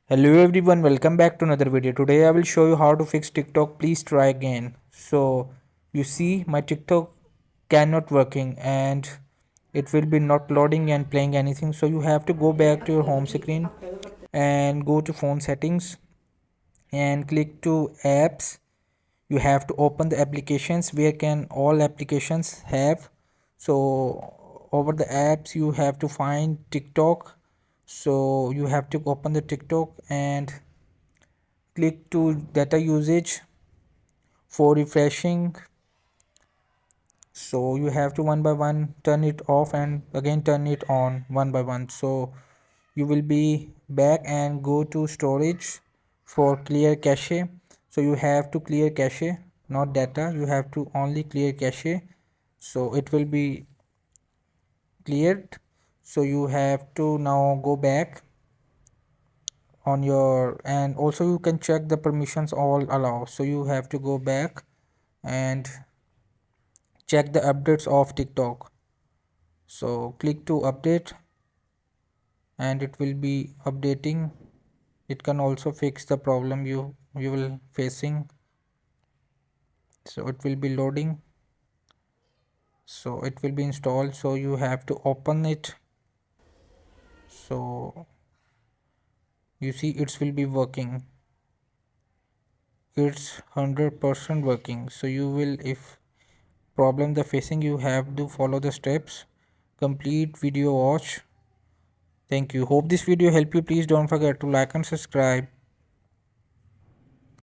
Hello everyone, welcome back to another video. Today I will show you how to fix TikTok. Please try again. So you see my TikTok cannot working and it will be not loading and playing anything. So you have to go back to your home screen and go to phone settings and click to apps. You have to open the applications where can all applications have. So over the apps you have to find TikTok. So you have to open the TikTok and click to data usage for refreshing. So you have to one by one turn it off and again turn it on one by one. So you will be back and go to storage for clear cache. So you have to clear cache, not data. You have to only clear cache, so it will be cleared. So you have to now go back on your, and also you can check the permissions all allow. So you have to go back and check the updates of TikTok. So click to update and it will be updating. It can also fix the problem you will facing. So it will be loading, so it will be installed. So you have to open it. So you see it will be working. It's 100% working. So you will, if problem the facing, you have to follow the steps, complete video watch. Thank you. Hope this video help you. Please don't forget to like and subscribe.